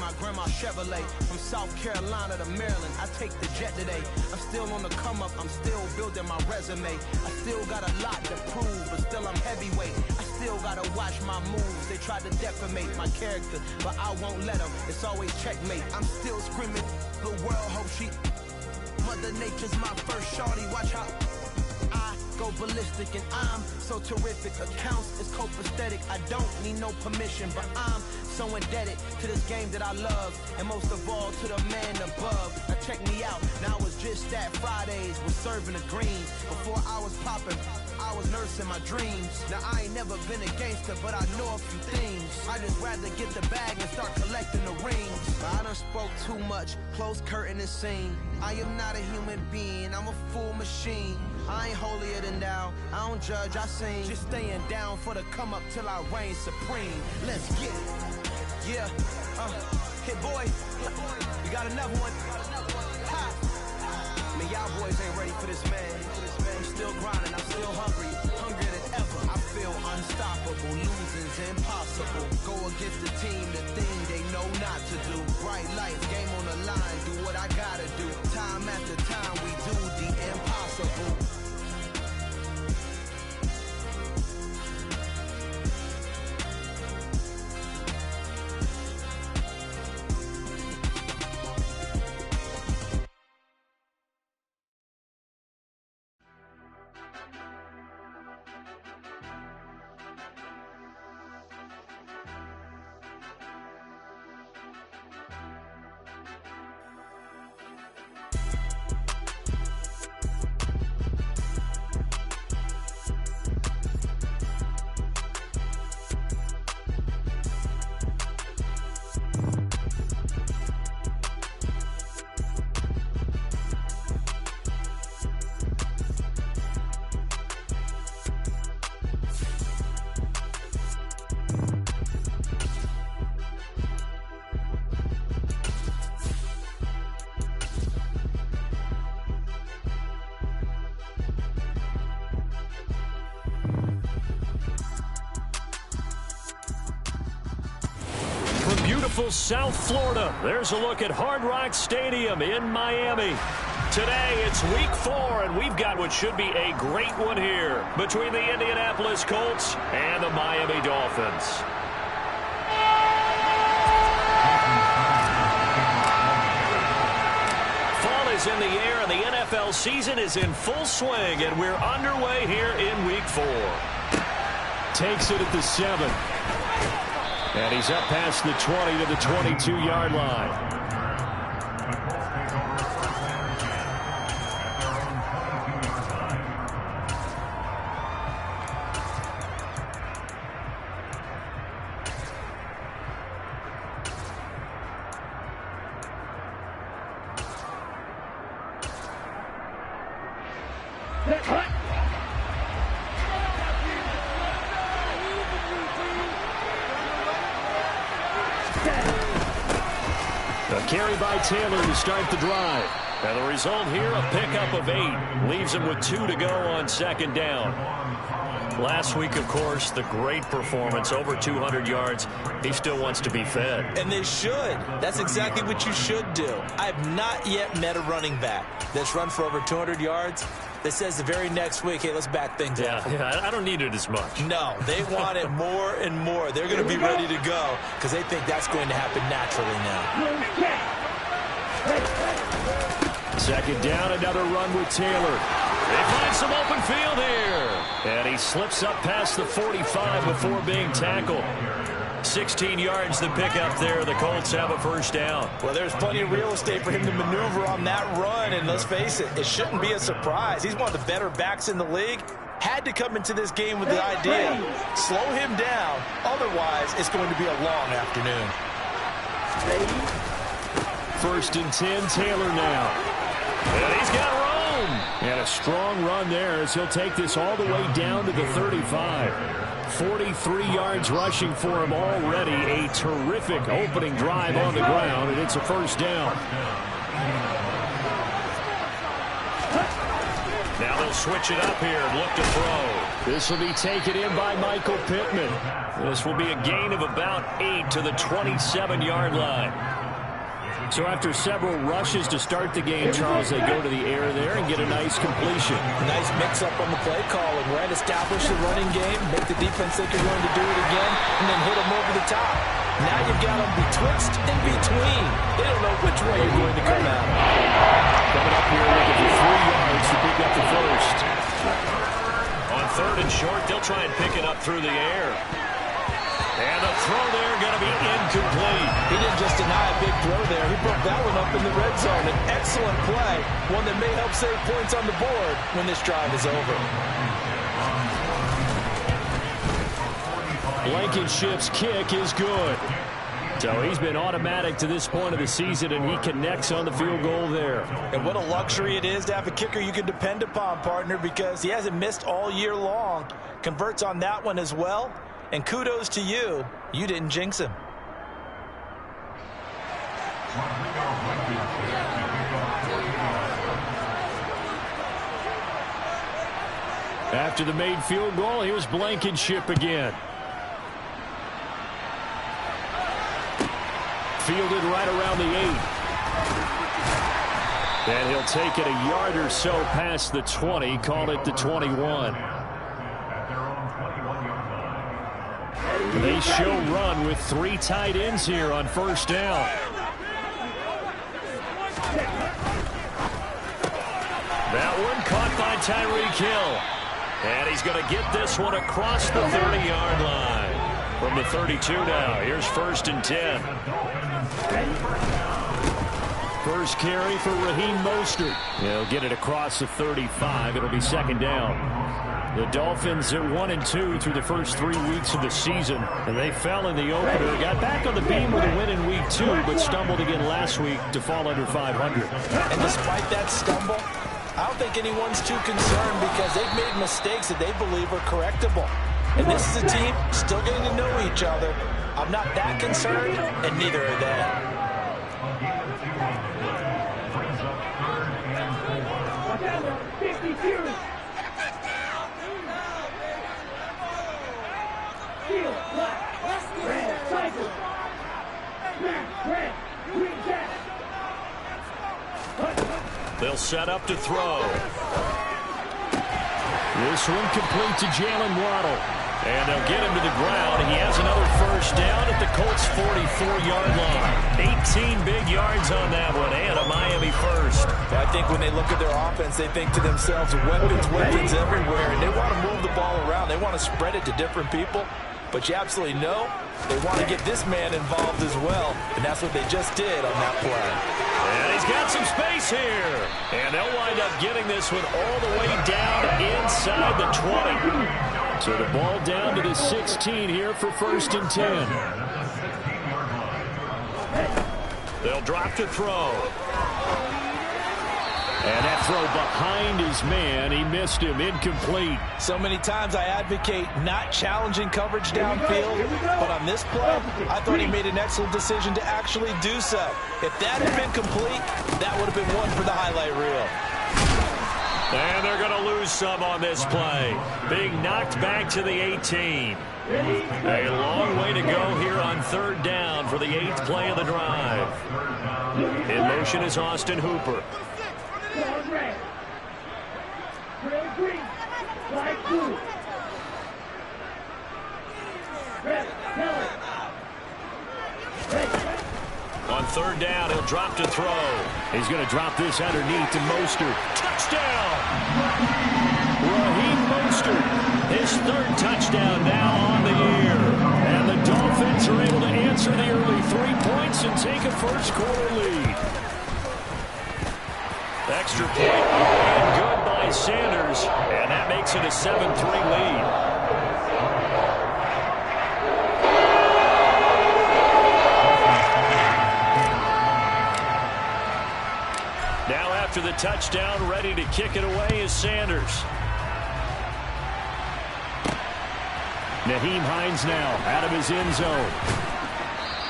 my grandma Chevrolet. From South Carolina to Maryland, I take the jet today. I'm still on the come up, I'm still building my resume. I still got a lot to prove, but still I'm heavyweight. I still gotta watch my moves. They tried to defamate my character, but I won't let them. It's always checkmate. I'm still screaming, the world hope she... Mother Nature's my first shorty, watch how I go ballistic, and I'm so terrific. Accounts is copacetic, I don't need no permission, but I'm so indebted to this game that I love, and most of all to the man above. Now check me out, now it's just that Fridays was serving the greens. Before I was popping, I was nursing my dreams. Now I ain't never been a gangster, but I know a few things. I just rather get the bag and start collecting the rings. I done spoke too much, close curtain and scene. I am not a human being, I'm a full machine. I ain't holier than thou, I don't judge, I sing. Just staying down for the come up till I reign supreme. Let's get it. Yeah, hit boy, we got another one. Ha. Man, y'all boys ain't ready for this, man. I'm still grinding, I'm still hungry, hungrier than ever. I feel unstoppable, losing's impossible. Go against the team, the thing they know not to do. Bright lights, game on the line, do what I gotta do. Time after time, we do the impossible. Beautiful South Florida. There's a look at Hard Rock Stadium in Miami. Today, it's week 4, and we've got what should be a great one here between the Indianapolis Colts and the Miami Dolphins. Fall is in the air, and the NFL season is in full swing, and we're underway here in week 4. Takes it at the 7. And he's up past the 20 to the 22-yard line. A carry by Taylor to start the drive. And the result here, a pickup of 8. Leaves him with 2 to go on second down. Last week, of course, the great performance, over 200 yards. He still wants to be fed. And they should. That's exactly what you should do. I've not yet met a running back that's run for over 200 yards that says the very next week, hey, let's back things up. Yeah, I don't need it as much. No, they want it more and more. They're going to be ready to go because they think that's going to happen naturally now. Second down, another run with Taylor. They find some open field here. And he slips up past the 45 before being tackled. 16 yards the pickup there. The Colts have a first down. Well, there's plenty of real estate for him to maneuver on that run. And let's face it, it shouldn't be a surprise. He's one of the better backs in the league. Had to come into this game with the idea, slow him down. Otherwise, it's going to be a long afternoon. First and 10, Taylor now. And he's got room. And a strong run there as he'll take this all the way down to the 35. 43 yards rushing for him already. A terrific opening drive on the ground, and it's a first down. Now they'll switch it up here and look to throw. This will be taken in by Michael Pittman. This will be a gain of about 8 to the 27-yard line. So after several rushes to start the game, Charles, they go to the air there and get a nice completion. Nice mix-up on the play calling, right? Establish the running game, make the defense think you're going to do it again, and then hit them over the top. Now you've got them betwixt and between. They don't know which way you're going to come out. Coming up here looking for 3 yards to pick up the first. On 3rd and short, they'll try and pick it up through the air. And the throw there going to be incomplete. He didn't just deny a big throw there. He broke that one up in the red zone. An excellent play, one that may help save points on the board when this drive is over. Blankenship's kick is good. So he's been automatic to this point of the season, and he connects on the field goal there. And what a luxury it is to have a kicker you can depend upon, partner, because he hasn't missed all year long. Converts on that one as well. And kudos to you. You didn't jinx him. After the made field goal, here's Blankenship again. Fielded right around the 8. And he'll take it a yard or so past the 20, call it the 21. They show run with 3 tight ends here on 1st down. That one caught by Tyreek Hill. And he's going to get this one across the 30-yard line. From the 32 now, here's 1st and 10. First carry for Raheem Mostert. He'll get it across the 35. It'll be 2nd down. The Dolphins are 1-2 through the first 3 weeks of the season, and they fell in the opener. Got back on the beam with a win in week 2, but stumbled again last week to fall under 500. And despite that stumble, I don't think anyone's too concerned because they've made mistakes that they believe are correctable. And this is a team still getting to know each other. I'm not that concerned, and neither are they. They'll set up to throw. This one complete to Jalen Waddle. And they'll get him to the ground. He has another 1st down at the Colts' 44-yard line. 18 big yards on that one, and a Miami first. I think when they look at their offense, they think to themselves, weapons everywhere, and they want to move the ball around. They want to spread it to different people. But you absolutely know they want to get this man involved as well, and that's what they just did on that play. And he's got some space here. And they'll wind up getting this one all the way down inside the 20. So the ball down to the 16 here for 1st and 10. They'll drop to throw. And that throw behind his man. He missed him. Incomplete. So many times I advocate not challenging coverage downfield, but on this play, I thought he made an excellent decision to actually do so. If that had been complete, that would have been one for the highlight reel. And they're going to lose some on this play. Being knocked back to the 18. A long way to go here on 3rd down for the 8th play of the drive. In motion is Austin Hooper. On 3rd down, he'll drop to throw. He's going to drop this underneath to Mostert. Touchdown! Raheem Mostert, his 3rd touchdown now on the year. And the Dolphins are able to answer the early 3 points and take a first-quarter lead. Extra point and good by Sanders. And that makes it a 7-3 lead. After the touchdown, ready to kick it away is Sanders. Nyheim Hines now out of his end zone.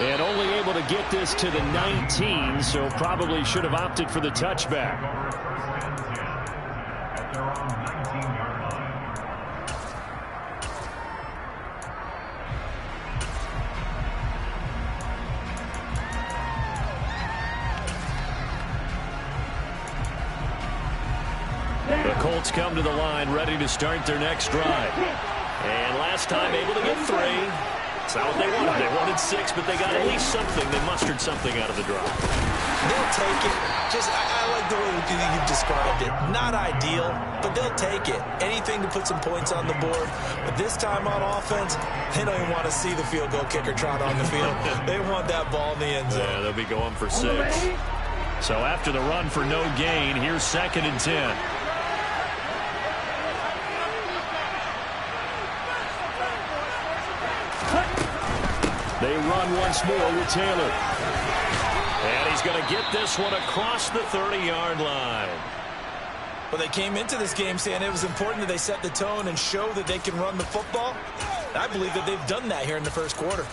And only able to get this to the 19, so probably should have opted for the touchback. The Colts come to the line, ready to start their next drive. And last time able to get 3. It's not what they wanted. They wanted 6, but they got at least something. They mustered something out of the drive. They'll take it. I like the way you've described it. Not ideal, but they'll take it. Anything to put some points on the board. But this time on offense, they don't even want to see the field goal kicker trot on the field. They want that ball in the end zone. Yeah, they'll be going for 6. So after the run for no gain, here's 2nd and 10. They run once more with Taylor. And he's going to get this one across the 30-yard line. Well, they came into this game saying it was important that they set the tone and show that they can run the football. I believe that they've done that here in the first quarter.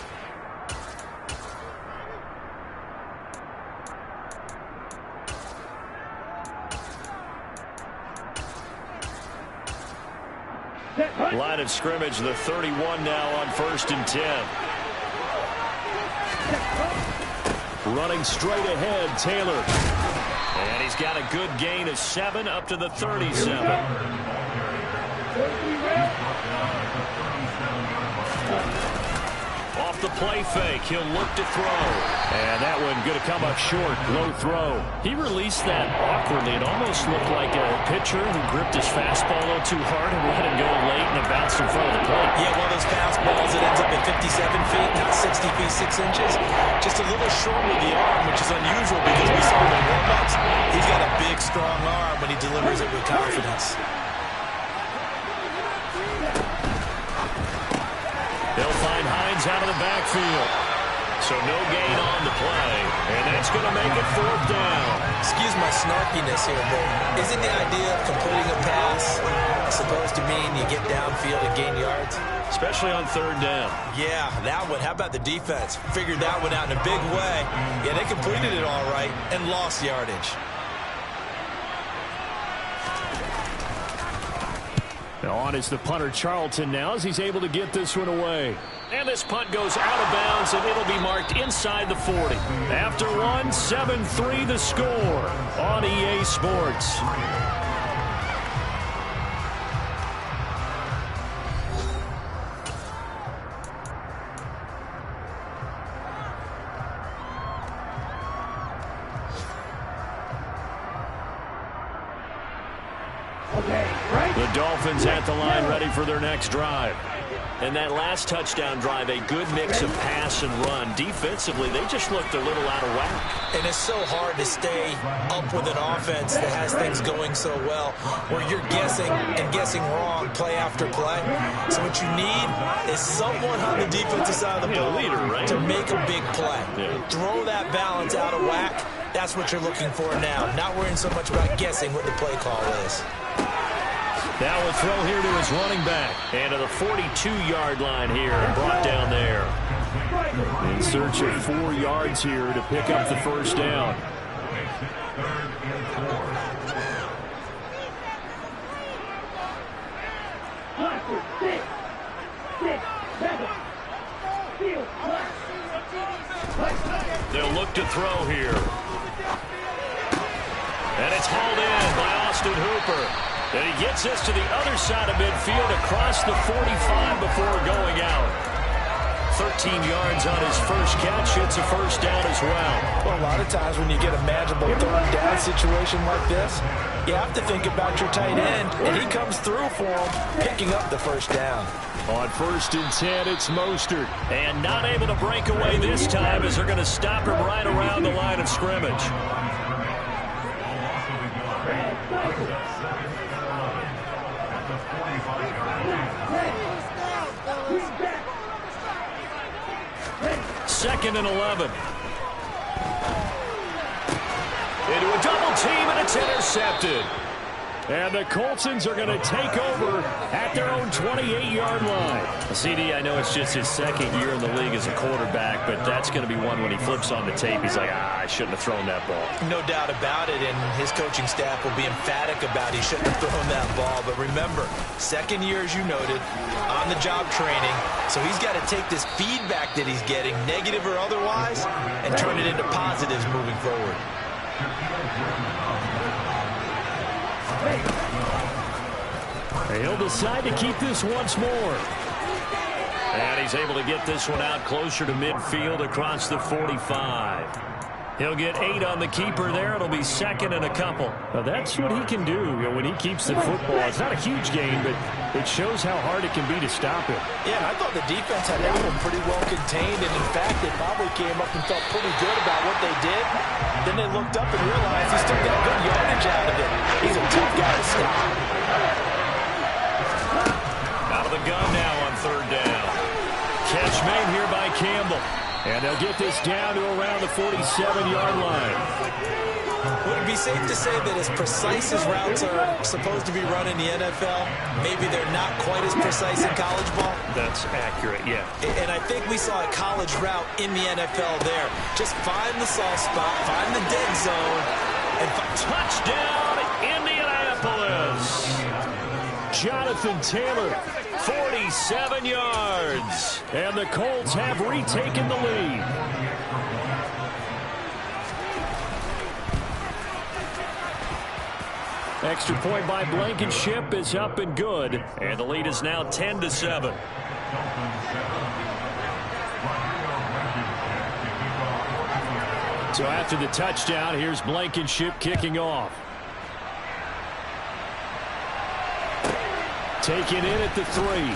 Line of scrimmage, the 31 now on 1st and 10. Running straight ahead, Taylor. And he's got a good gain of 7 up to the 37. Off the play fake, he'll look to throw. And that one going to come up short, low throw. He released that awkwardly. It almost looked like a pitcher who gripped his fastball a little too hard and let it go late, and it bounced in front of the plate. Yeah, one of those fastballs that ends up at 57 feet, not 60 feet, 6 inches. Just a little short with the arm, which is unusual because we saw him in warm-ups. He's got a big, strong arm when he delivers it with confidence. They'll find Hines out of the backfield. So no gain on the play, and that's going to make it 4th down. Excuse my snarkiness here, but isn't the idea of completing a pass supposed to mean you get downfield and gain yards? Especially on 3rd down. Yeah, that one. How about the defense? Figured that one out in a big way. Yeah, they completed it all right and lost yardage. Now on is the punter Charlton now as he's able to get this one away. And this punt goes out of bounds, and it'll be marked inside the 40. After 1, 7-3 the score on EA Sports. The Dolphins at the line ready for their next drive. And that last touchdown drive, a good mix of pass and run. Defensively, they just looked a little out of whack. And it's so hard to stay up with an offense that has things going so well, where you're guessing and guessing wrong play after play. So what you need is someone on the defensive side of the ball to make a big play. Throw that balance out of whack. That's what you're looking for now. Not worrying so much about guessing what the play call is. Now a throw here to his running back. And to the 42-yard line here, brought down there. In search of 4 yards here to pick up the 1st down. They'll look to throw here. And it's hauled in by Austin Hooper. And he gets this to the other side of midfield across the 45 before going out. 13 yards on his first catch. It's a 1st down as well. Well, a lot of times when you get a manageable 3rd down situation like this, you have to think about your tight end, and he comes through for him, picking up the 1st down. On 1st and 10, it's Mostert. And not able to break away this time as they're going to stop him right around the line of scrimmage. Second and 11. Into a double team, and it's intercepted. And the Coltsons are going to take over at their own 28-yard line. CD, I know it's just his 2nd year in the league as a quarterback, but that's going to be one when he flips on the tape. He's like, I shouldn't have thrown that ball. No doubt about it, and his coaching staff will be emphatic about he shouldn't have thrown that ball. But remember, 2nd year, as you noted, on-the-job training. So he's got to take this feedback that he's getting, negative or otherwise, and turn it into positives moving forward. He'll decide to keep this once more. And he's able to get this one out closer to midfield across the 45. He'll get 8 on the keeper there. It'll be second and a couple. Well, that's what he can do when he keeps the football. It's not a huge gain, but it shows how hard it can be to stop it. Yeah, I thought the defense had that one pretty well contained, and in fact, they probably came up and felt pretty good about what they did. Then they looked up and realized he still got good yardage out of it. He's a tough guy to stop. Out of the gun now on third down. Catch made here by Campbell. And they'll get this down to around the 47-yard line. Would it be safe to say that as precise as routes are supposed to be run in the NFL, maybe they're not quite as precise in college ball? That's accurate, yeah. And I think we saw a college route in the NFL there. Just find the soft spot, find the dead zone, and touchdown, Indianapolis. Jonathan Taylor, 47 yards. And the Colts have retaken the lead. Extra point by Blankenship is up and good. And the lead is now 10-7. So after the touchdown, here's Blankenship kicking off. Taken in at the 3.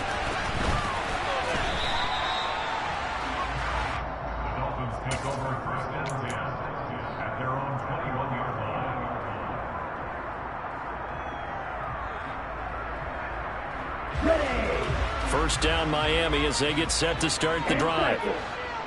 First down Miami as they get set to start the drive.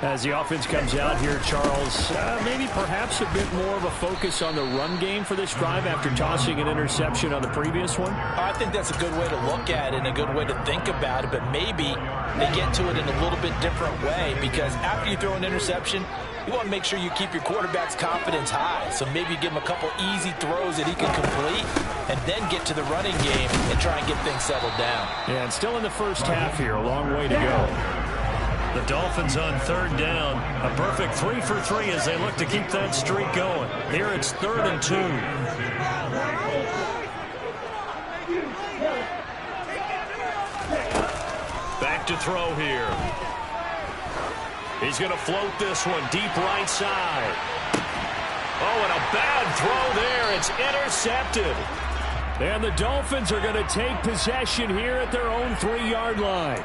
As the offense comes out here, Charles, maybe perhaps a bit more of a focus on the run game for this drive after tossing an interception on the previous one? I think that's a good way to look at it and a good way to think about it, but maybe they get to it in a little bit different way, because after you throw an interception, you want to make sure you keep your quarterback's confidence high. So maybe you give him a couple easy throws that he can complete and then get to the running game and try and get things settled down. Yeah, and still in the first half here, a long way to go. The Dolphins on third down. A perfect 3 for 3 as they look to keep that streak going. Here it's 3rd and 2. Back to throw here. He's going to float this one deep right side. Oh, and a bad throw there. It's intercepted. And the Dolphins are going to take possession here at their own 3-yard line.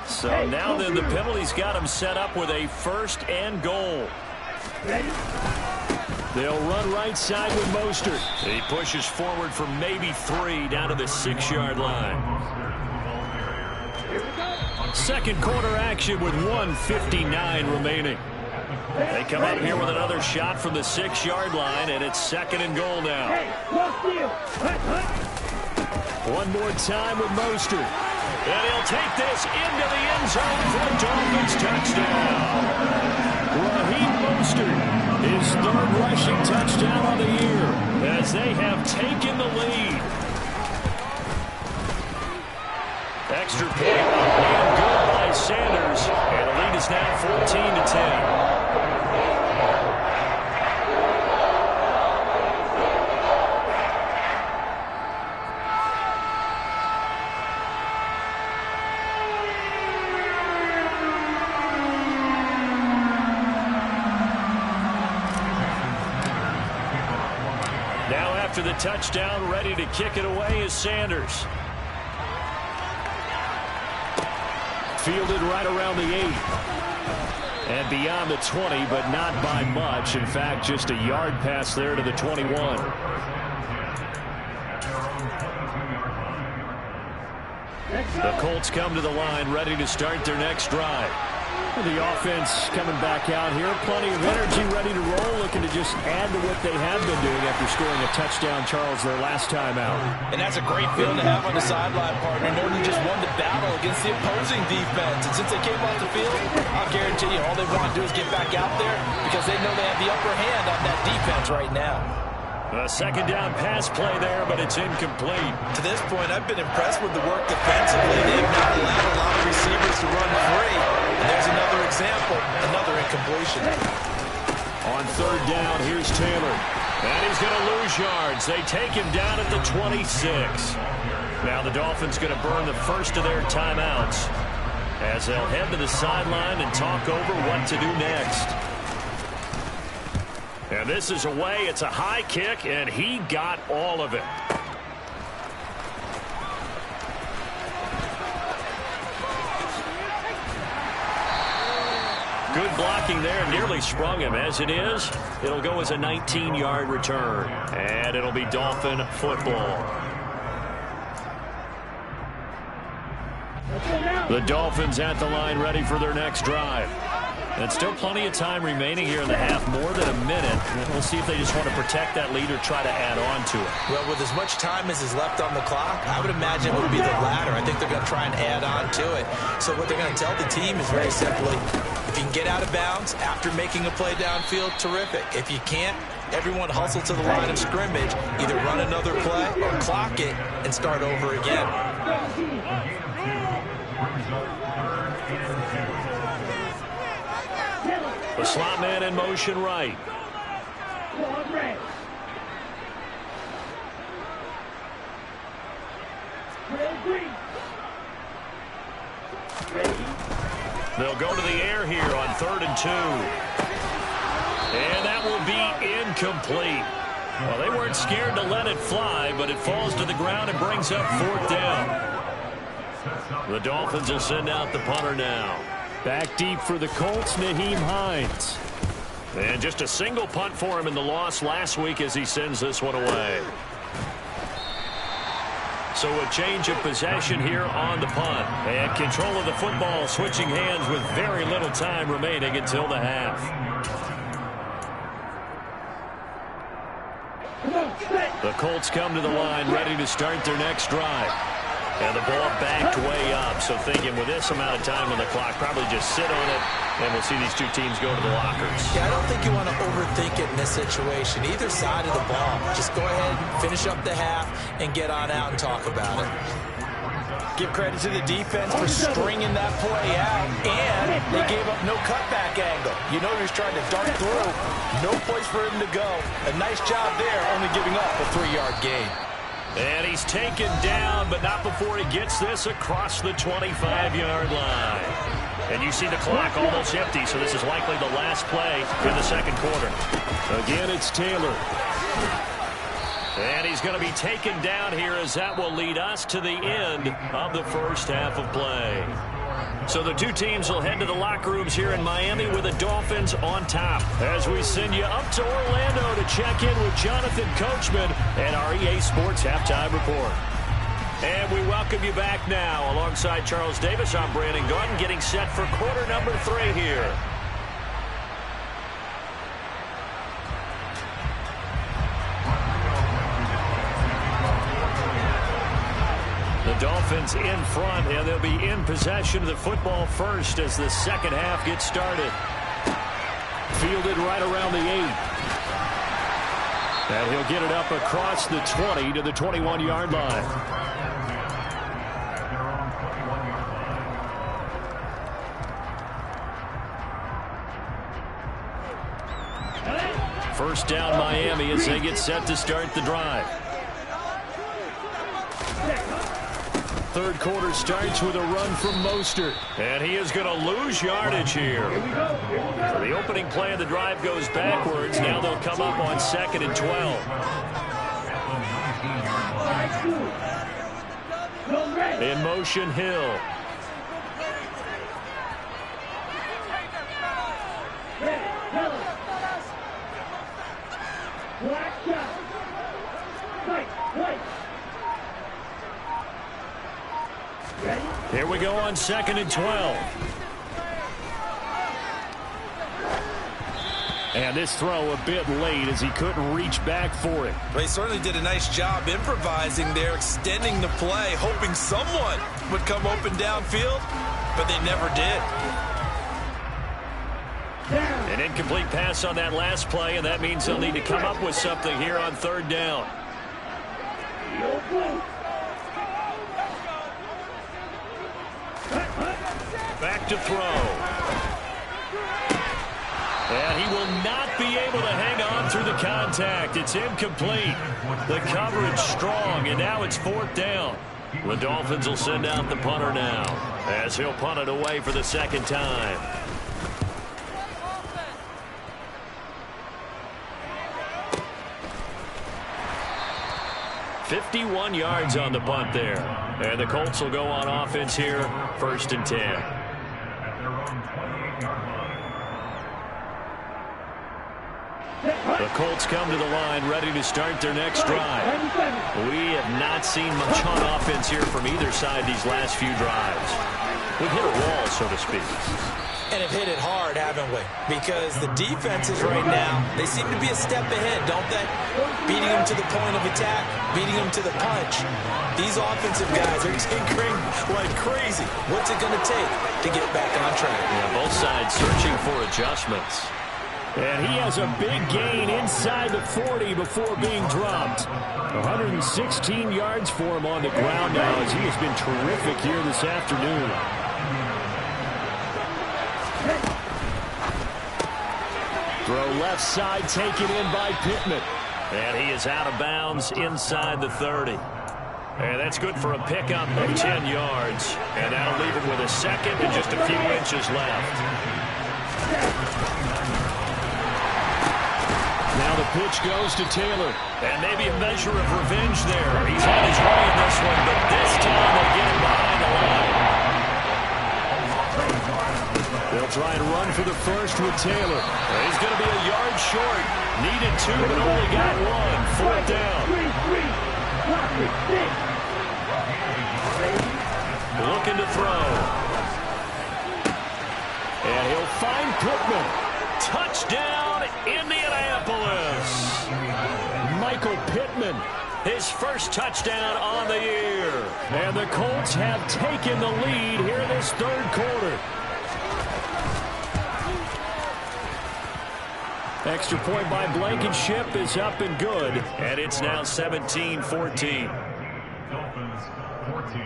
So now then the penalty's got him set up with a 1st and goal. They'll run right side with Mostert. He pushes forward for maybe 3 down to the 6-yard line. Second quarter action with 1:59 remaining. They come up here with another shot from the 6-yard line, and it's 2nd and goal now. One more time with Mostert. And he'll take this into the end zone for a Dolphins touchdown. Raheem Mostert, his 3rd rushing touchdown of the year, as they have taken the lead. Extra point and good by Sanders, and the lead is now 14-10. After the touchdown, ready to kick it away is Sanders. Fielded right around the 8. And beyond the 20, but not by much. In fact, just a yard pass there to the 21. The Colts come to the line, ready to start their next drive. The offense coming back out here. Plenty of energy, ready to roll, looking to just add to what they have been doing after scoring a touchdown, Charles, their last time out. And that's a great feeling to have on the sideline, partner, knowing you just won the battle against the opposing defense. And since they came off the field, I'll guarantee you all they want to do is get back out there because they know they have the upper hand on that defense right now. A 2nd down pass play there, but it's incomplete. To this point, I've been impressed with the work defensively. They have not allowed a lot of receivers to run free. And there's another example, another incompletion. On third down, here's Taylor. And he's going to lose yards. They take him down at the 26. Now the Dolphins going to burn the first of their timeouts as they'll head to the sideline and talk over what to do next. And this is away. It's a high kick, and he got all of it. Good blocking there. Nearly sprung him. As it is, it'll go as a 19-yard return. And it'll be Dolphin football. The Dolphins at the line ready for their next drive. And still plenty of time remaining here in the half, more than a minute. We'll see if they just want to protect that lead or try to add on to it. Well, with as much time as is left on the clock, I would imagine it would be the latter. I think they're going to try and add on to it. So what they're going to tell the team is very simply, if you can get out of bounds after making a play downfield, terrific. If you can't, everyone hustle to the line of scrimmage, either run another play or clock it and start over again. The slot man in motion right. They'll go to the air here on 3rd and 2. And that will be incomplete. Well, they weren't scared to let it fly, but it falls to the ground and brings up 4th down. The Dolphins will send out the punter now. Back deep for the Colts, Nyheim Hines. And just a single punt for him in the loss last week as he sends this one away. So a change of possession here on the punt. And control of the football switching hands with very little time remaining until the half. The Colts come to the line ready to start their next drive. And the ball backed way up. So thinking with this amount of time on the clock, probably just sit on it, and we'll see these two teams go to the lockers. Yeah, I don't think you want to overthink it in this situation. Either side of the ball. Just go ahead, finish up the half, and get on out and talk about it. Give credit to the defense for stringing that play out, and they gave up no cutback angle. You know he was trying to dart through. No place for him to go. A nice job there, only giving up a 3-yard gain. And he's taken down, but not before he gets this across the 25-yard line. And you see the clock almost empty, so this is likely the last play in the second quarter. Again, it's Taylor. And he's going to be taken down here as that will lead us to the end of the first half of play. So the two teams will head to the locker rooms here in Miami with the Dolphins on top. As we send you up to Orlando to check in with Jonathan Coachman and our EA Sports Halftime Report. And we welcome you back now. Alongside Charles Davis, I'm Brandon Gordon, getting set for quarter number 3 here. The Dolphins in front, and they'll be in possession of the football first as the second half gets started. Fielded right around the 8. And he'll get it up across the 20 to the 21-yard line. First down Miami as they get set to start the drive. Third quarter starts with a run from Mostert. And he is going to lose yardage here. So the opening play of the drive goes backwards. Now they'll come up on 2nd and 12. In motion, Hill. Here we go on 2nd and 12. And this throw a bit late as he couldn't reach back for it. Well, he certainly did a nice job improvising there, extending the play, hoping someone would come open downfield, but they never did. An incomplete pass on that last play, and that means they'll need to come up with something here on 3rd down. Back to throw. And he will not won't be able to hang on through the contact. It's incomplete. The coverage strong, and now it's 4th down. The Dolphins will send out the punter now, as he'll punt it away for the 2nd time. $51 yards on the punt there. And the Colts will go on offense here, 1st and 10. The Colts come to the line ready to start their next drive. We have not seen much on offense here from either side these last few drives. We've hit a wall, so to speak. And have hit it hard, haven't we? Because the defenses right now, they seem to be a step ahead, don't they? Beating them to the point of attack, beating them to the punch. These offensive guys are tinkering like crazy. What's it going to take to get back on track? Yeah, both sides searching for adjustments. And he has a big gain inside the 40 before being dropped. 116 yards for him on the ground now, as he has been terrific here this afternoon. Throw left side, taken in by Pittman. And he is out of bounds inside the 30. And that's good for a pickup of 10 yards. And that'll leave him with a 2nd and just a few inches left. Now the pitch goes to Taylor. And maybe a measure of revenge there. He's on his way in this one, but this time they get him behind the line. They'll try and run for the 1st with Taylor. He's going to be a yard short. Needed 2, but only got 1. 4th down. Looking to throw. And he'll find Pittman. Touchdown, Indianapolis. Michael Pittman. His first touchdown on the year. And the Colts have taken the lead here in this 3rd quarter. Extra point by Blankenship is up and good. And it's now 17-14. Dolphins 14.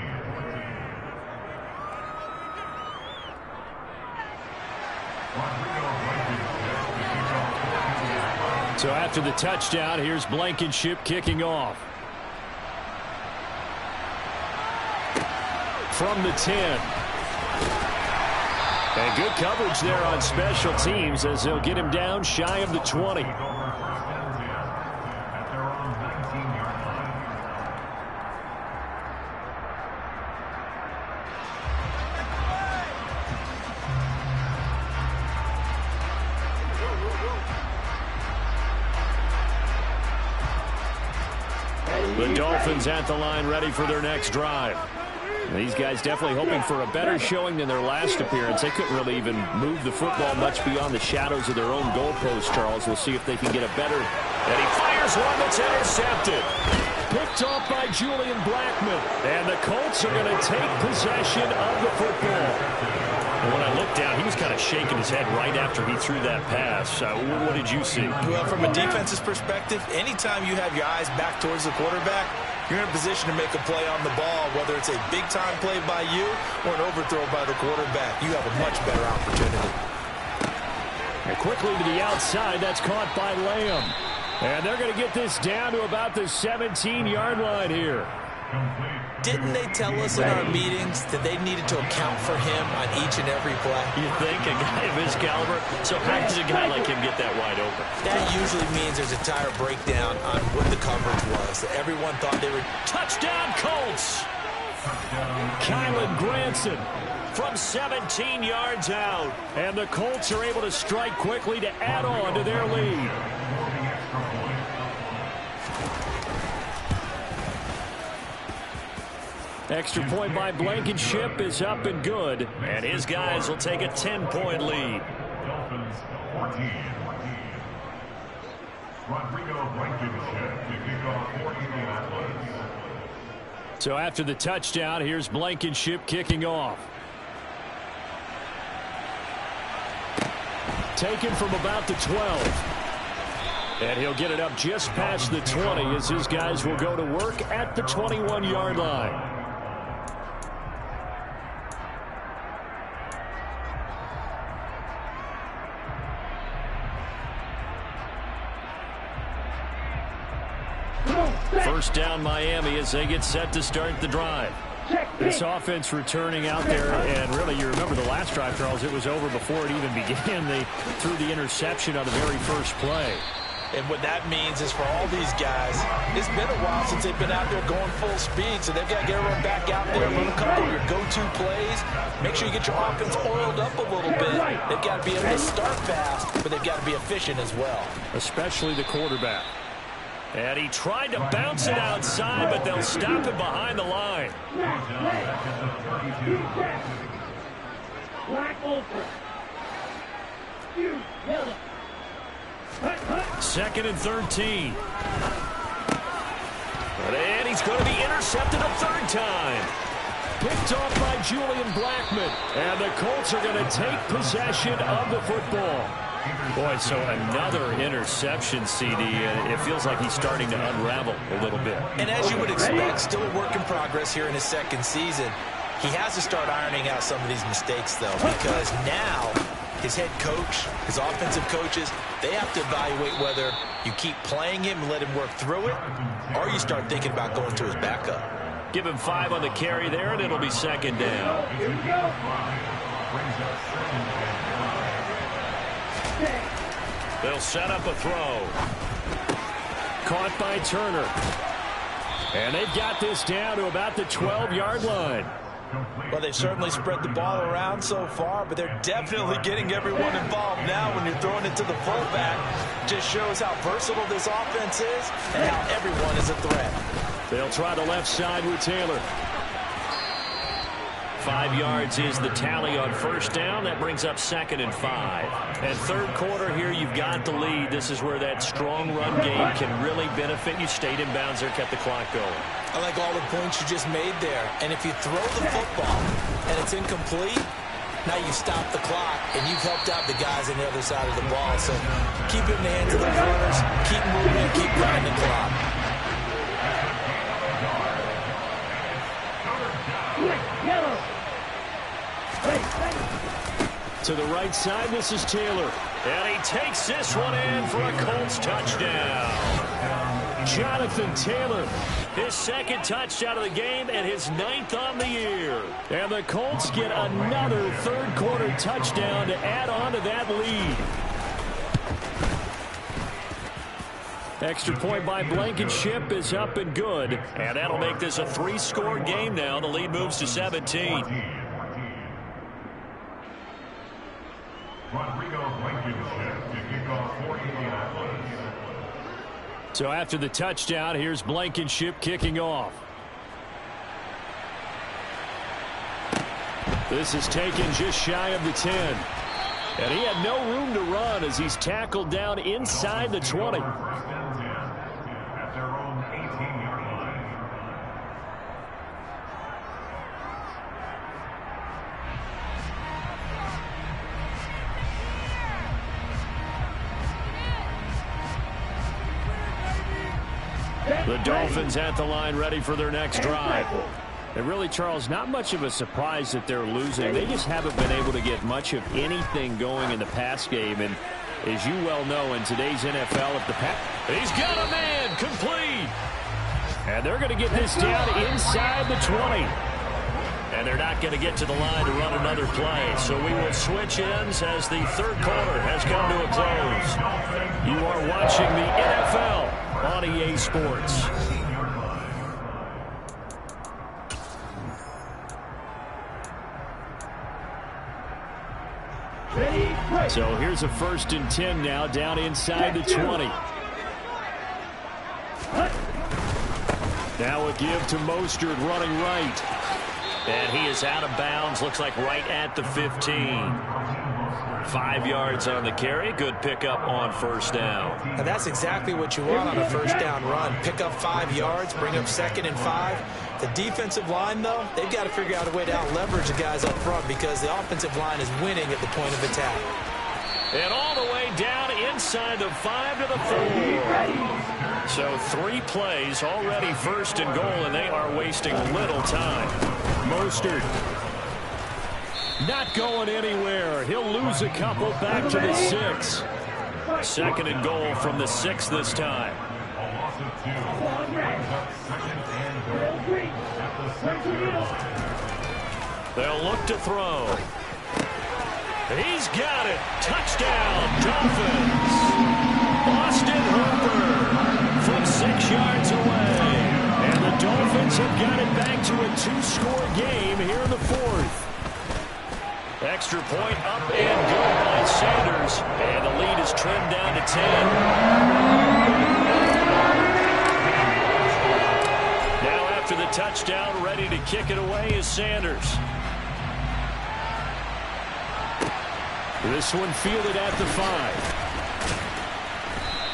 So after the touchdown, here's Blankenship kicking off. From the 10. And good coverage there on special teams as they'll get him down shy of the 20. The Dolphins at the line ready for their next drive. These guys definitely hoping for a better showing than their last appearance. They couldn't really even move the football much beyond the shadows of their own goalpost, Charles. We'll see if they can get a better. And he fires one that's intercepted. Picked off by Julian Blackman. And the Colts are going to take possession of the football. And when I looked down, he was kind of shaking his head right after he threw that pass. What did you see? Well, from a defense's perspective, anytime you have your eyes back towards the quarterback, you're in a position to make a play on the ball, whether it's a big-time play by you or an overthrow by the quarterback. You have a much better opportunity. And quickly to the outside, that's caught by Lamb. And they're going to get this down to about the 17-yard line here. Didn't they tell us in our meetings that they needed to account for him on each and every play? You think a guy of his caliber? So how does a guy like him get that wide open? That usually means there's a tire breakdown on what the coverage was. Everyone thought they were... Touchdown, Colts! Kylan Granson from 17 yards out. And the Colts are able to strike quickly to add on to their lead. Extra point by Blankenship is up and good. And his guys will take a 10-point lead. Dolphins 14. Rodrigo Blankenship to kick off for Indianapolis. So after the touchdown, here's Blankenship kicking off. Taken from about the 12. And he'll get it up just past the 20 as his guys will go to work at the 21-yard line. First down Miami as they get set to start the drive. This offense returning out there, and really, you remember the last drive, Charles, it was over before it even began. They threw the interception on the very first play. And what that means is for all these guys, it's been a while since they've been out there going full speed, so they've got to get everyone back out there, run a couple of your go-to plays, make sure you get your offense oiled up a little bit. They've got to be able to start fast, but they've got to be efficient as well. Especially the quarterback. And he tried to bounce it outside, but they'll stop it behind the line. Second and 13. And he's going to be intercepted a third time. Picked off by Julian Blackmon. And the Colts are going to take possession of the football. Boy, so another interception, CD, and it feels like he's starting to unravel a little bit. And as you would expect, still a work in progress here in his second season. He has to start ironing out some of these mistakes, though, because now his head coach, his offensive coaches, they have to evaluate whether you keep playing him and let him work through it, or you start thinking about going to his backup. Give him 5 on the carry there, and it'll be second down. They'll set up a throw. Caught by Turner. And they've got this down to about the 12-yard line. Well, they've certainly spread the ball around so far, but they're definitely getting everyone involved now when you're throwing it to the fullback. Just shows how versatile this offense is and how everyone is a threat. They'll try the left side with Taylor. 5 yards is the tally on first down. That brings up second and 5. And third quarter here, you've got the lead. This is where that strong run game can really benefit you. Stayed in bounds there, kept the clock going. I like all the points you just made there. And if you throw the football and it's incomplete, now you stop the clock and you've helped out the guys on the other side of the ball. So keep it in the hands of those runners, keep moving, and keep running the clock. To the right side, this is Taylor. And he takes this one in for a Colts touchdown. Jonathan Taylor. His second touchdown of the game and his 9th on the year. And the Colts get another third quarter touchdown to add on to that lead. Extra point by Blankenship is up and good. And that'll make this a 3-score game now. The lead moves to 17. So after the touchdown, here's Blankenship kicking off. This is taken just shy of the 10. And he had no room to run as he's tackled down inside the 20. The Dolphins at the line, ready for their next drive. And really, Charles, not much of a surprise that they're losing. They just haven't been able to get much of anything going in the pass game. And as you well know, in today's NFL, if the he's got a man, complete. And they're going to get this down inside the 20. And they're not going to get to the line to run another play. So we will switch ends as the third quarter has come to a close. You are watching the NFL on EA Sports. So here's a 1st and 10 now, down inside the 20. Now a give to Mostert running right. And he is out of bounds, looks like right at the 15. 5 yards on the carry. Good pickup on first down. And that's exactly what you want on a first down run. Pick up 5 yards, bring up 2nd and 5. The defensive line, though, they've got to figure out a way to out-leverage the guys up front because the offensive line is winning at the point of attack. And all the way down inside the 5 to the 4. So 3 plays already 1st and goal, and they are wasting little time. Mostert not going anywhere. He'll lose a couple back to the 6. 2nd and goal from the 6 this time. They'll look to throw. He's got it. Touchdown, Dolphins. Austin Hooper from 6 yards away. And the Dolphins have got it back to a 2-score game here in the 4th. Extra point up and good by Sanders. And the lead is trimmed down to 10. Now after the touchdown, ready to kick it away is Sanders. This one fielded at the 5.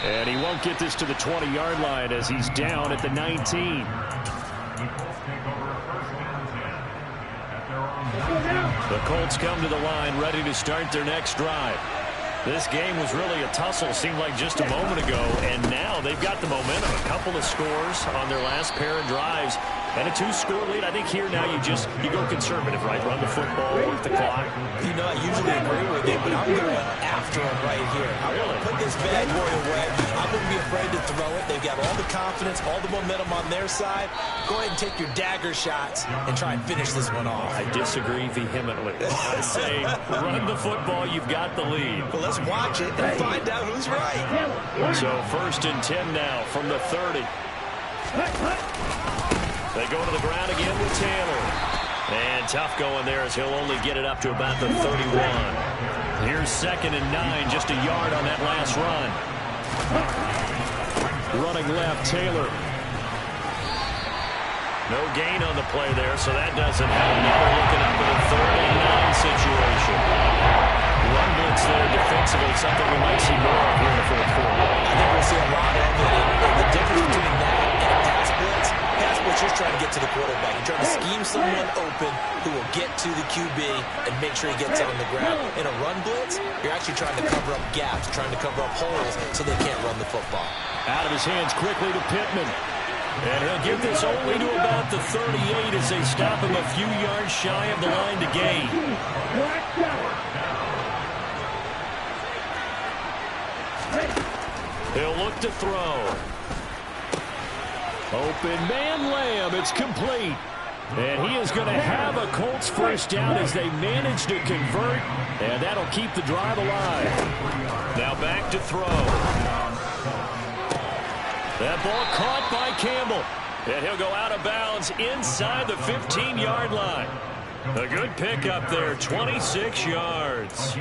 And he won't get this to the 20-yard line as he's down at the 19. The Colts come to the line ready to start their next drive. This game was really a tussle, seemed like just a moment ago, and now they've got the momentum. A couple of scores on their last pair of drives and a 2-score lead. I think here now you go conservative, right? Run the football, work the clock. You know, I usually agree with you, but I'm going after him right here. I want to put this bad boy away. I wouldn't be afraid to throw it. They've got all the confidence, all the momentum on their side. Go ahead and take your dagger shots and try and finish this one off. I disagree vehemently. I say run the football. You've got the lead. Well, let's watch it and find out who's right. So 1st and 10 now from the 30. They go to the ground again with Taylor. And tough going there as he'll only get it up to about the 31. Here's 2nd and 9, just a yard on that last run. Running left, Taylor. No gain on the play there, so that doesn't help. Now we're looking up at a 3rd and 9 situation. Run blitz there defensively, something we might see more of here in the 4th quarter. I think we'll see a lot of it. And the difference between that and a pass blitz just trying to get to the quarterback. You're trying to scheme someone open who will get to the QB and make sure he gets it on the ground. In a run blitz, you're actually trying to cover up gaps, trying to cover up holes so they can't run the football. Out of his hands quickly to Pittman. And he'll give this only to about the 38 as they stop him a few yards shy of the line to gain. He'll look to throw. Open man Lamb. It's complete. And he is going to have a Colts first down as they manage to convert. And that'll keep the drive alive. Now back to throw. That ball caught by Campbell. And he'll go out of bounds inside the 15-yard line. A good pickup there, 26 yards.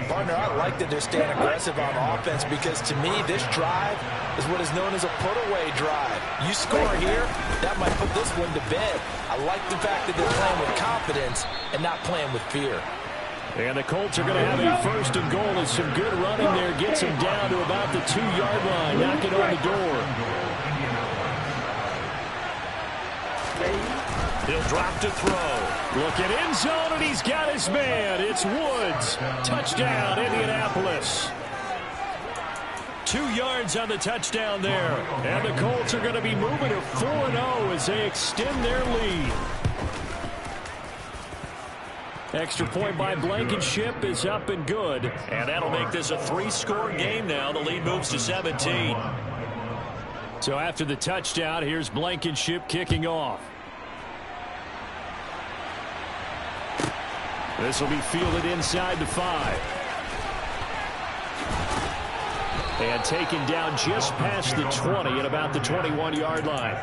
Partner, I like that they're staying aggressive on offense because to me, this drive is what is known as a put-away drive. You score here, that might put this one to bed. I like the fact that they're playing with confidence and not playing with fear. And the Colts are going to have a 1st and goal as some good running there gets them down to about the 2-yard line, knocking on the door. He'll drop to throw. Look at end zone, and he's got his man. It's Woods. Touchdown, Indianapolis. 2 yards on the touchdown there. And the Colts are going to be moving to 4-0 as they extend their lead. Extra point by Blankenship is up and good. And that'll make this a 3-score game now. The lead moves to 17. So after the touchdown, here's Blankenship kicking off. This will be fielded inside the 5. And taken down just past the 20 at about the 21-yard line.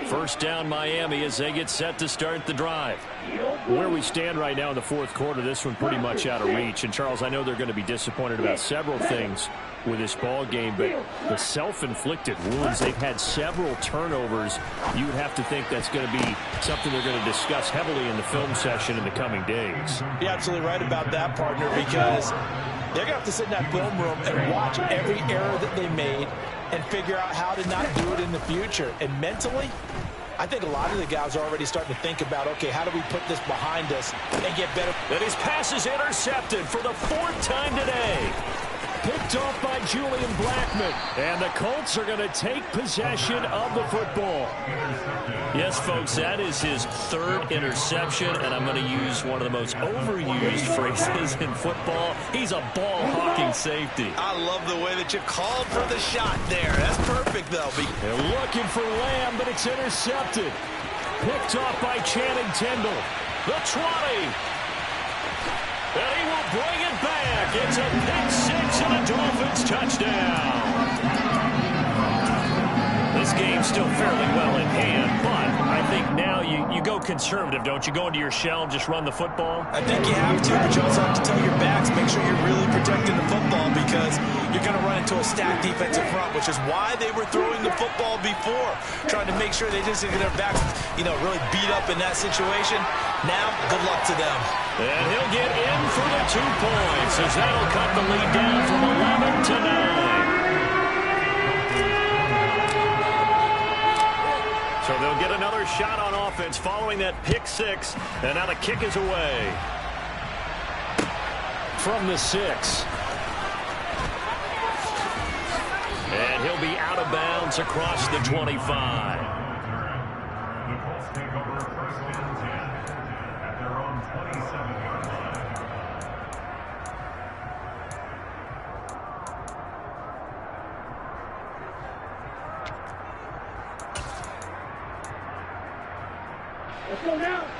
First down Miami as they get set to start the drive. Where we stand right now in the 4th quarter, this one pretty much out of reach. And Charles, I know they're going to be disappointed about several things with this ball game, but the self-inflicted wounds, they've had several turnovers. You would have to think that's going to be something they're going to discuss heavily in the film session in the coming days. You're absolutely right about that, partner, because they're going to have to sit in that film room and watch every error that they made and figure out how to not do it in the future. And mentally, I think a lot of the guys are already starting to think about, okay, how do we put this behind us and get better? And his pass is intercepted for the 4th time today. Picked off by Julian Blackmon. And the Colts are going to take possession of the football. Yes, folks, that is his third interception, and I'm going to use one of the most overused phrases in football. He's a ball-hawking safety. I love the way that you called for the shot there. That's perfect, though. They're looking for Lamb, but it's intercepted. Picked off by Channing Tindall. The 20. And he will bring it back. It's a pick six and a Dolphins touchdown. This game's still fairly well in hand, but I think now you go conservative, don't you? Go into your shell and just run the football? I think you have to, but you also have to tell your backs, make sure you're really protecting the football because you're going to run into a stacked defensive front, which is why they were throwing the football before, trying to make sure they just get their backs, really beat up in that situation. Now, good luck to them. And he'll get in for the 2 points as that'll cut the lead down from 11 to 9. So they'll get another shot on offense following that pick six. And now the kick is away. From the 6. And he'll be out of bounds across the 25. The Colts take over first and 10 at their own 27-yard line.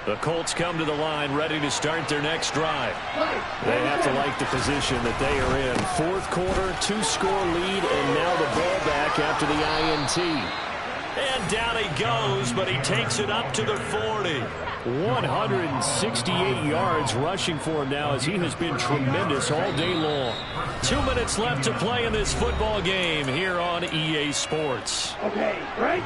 The Colts come to the line ready to start their next drive. They have to like the position that they are in. Fourth quarter, 2-score lead, and now the ball back after the INT. And down he goes, but he takes it up to the 40. 168 yards rushing for him now as he has been tremendous all day long. 2 minutes left to play in this football game here on EA Sports. Okay, right?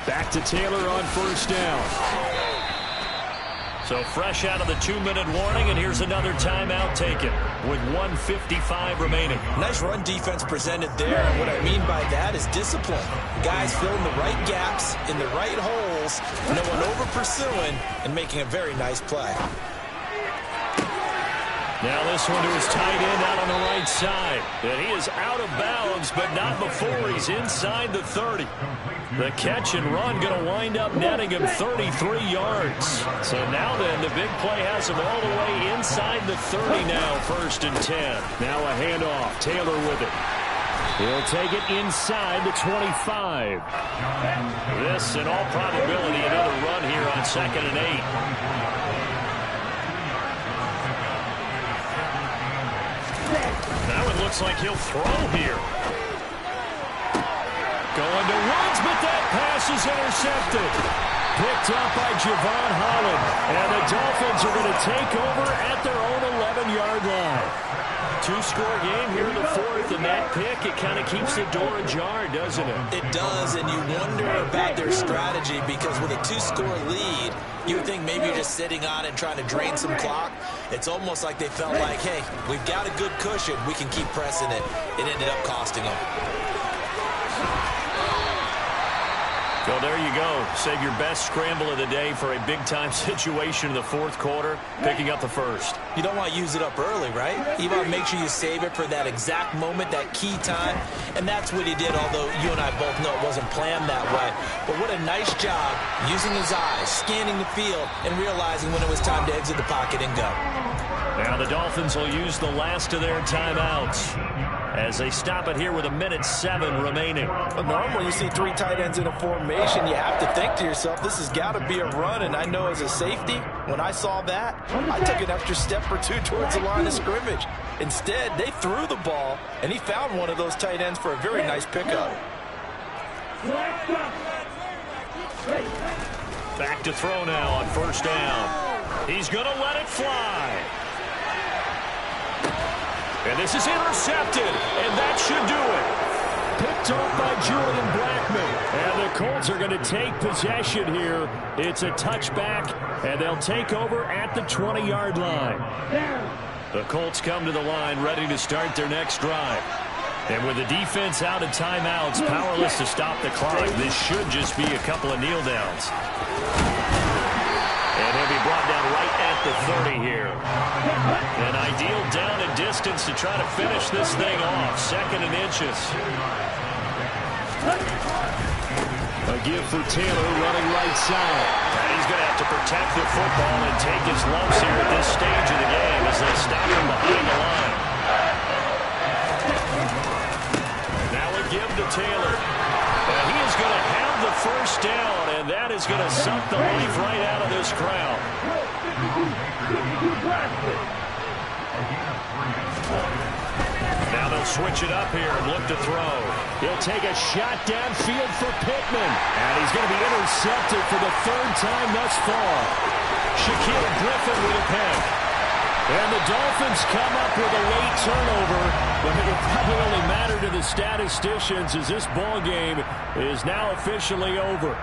Back to Taylor on first down. So fresh out of the 2-minute warning, and here's another timeout taken with 1:55 remaining. Nice run defense presented there, and what I mean by that is discipline. Guys filling the right gaps in the right holes, no one over pursuing, and making a very nice play. Now this one to his tight end out on the right side. And he is out of bounds, but not before he's inside the 30. The catch and run going to wind up netting him 33 yards. So now then, the big play has him all the way inside the 30 now, 1st and 10. Now a handoff. Taylor with it. He'll take it inside the 25. This, in all probability, another run here on 2nd and 8. Now it looks like he'll throw here. Going to Woods, but that pass is intercepted. Picked up by Javon Holland. And the Dolphins are going to take over at their own 11-yard line. 2-score game here in the 4th, and that pick, it kind of keeps the door ajar, doesn't it? It does, and you wonder about their strategy because with a 2-score lead, you would think maybe you're just sitting on it trying to drain some clock. It's almost like they felt like, hey, we've got a good cushion. We can keep pressing it. It ended up costing them. So there you go. Save your best scramble of the day for a big-time situation in the 4th quarter, picking up the 1st. You don't want to use it up early, right? You want to make sure you save it for that exact moment, that key time. And that's what he did, although you and I both know it wasn't planned that way. But what a nice job using his eyes, scanning the field, and realizing when it was time to exit the pocket and go. Now the Dolphins will use the last of their timeouts as they stop it here with 1:07 remaining. But normally you see 3 tight ends in a formation, you have to think to yourself, this has got to be a run. And I know as a safety, when I saw that, I took an extra step or 2 towards the line of scrimmage. Instead, they threw the ball, and he found one of those tight ends for a very nice pickup. Back to throw now on 1st down. He's going to let it fly. And this is intercepted, and that should do it. Picked off by Julian Blackmon. And the Colts are going to take possession here. It's a touchback, and they'll take over at the 20-yard line. The Colts come to the line ready to start their next drive. And with the defense out of timeouts, powerless to stop the clock, this should just be a couple of kneel downs. And he'll be brought down right at the 30 here. An ideal down and distance to try to finish this thing off. 2nd and inches. A give for Taylor running right side. And he's going to have to protect the football and take his lumps here at this stage of the game as they stop him behind the line. Now a give to Taylor. And he is going to have the first down, and that is going to suck the life right out of this crowd. Now they'll switch it up here and look to throw. He'll take a shot downfield for Pittman. And he's going to be intercepted for the 3rd time thus far. Shaquille Griffin with a pick. And the Dolphins come up with a late turnover, but it will probably only matter to the statisticians as this ball game is now officially over.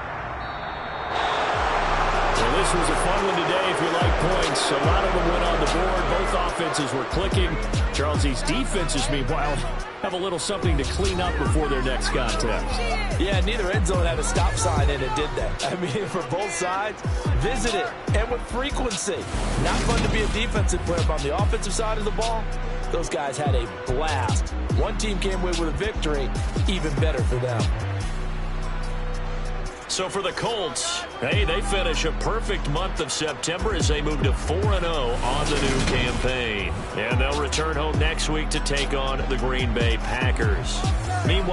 Well, this was a fun one today if you like points. A lot of them went on the board. Both offenses were clicking. Charles, these defenses, meanwhile, have a little something to clean up before their next contest. Yeah, neither end zone had a stop sign in it, did they? I mean, for both sides, visit it, and with frequency. Not fun to be a defensive player, but on the offensive side of the ball, those guys had a blast. One team came away with a victory, even better for them. So for the Colts, hey, they finish a perfect month of September as they move to 4-0 on the new campaign. And they'll return home next week to take on the Green Bay Packers. Meanwhile,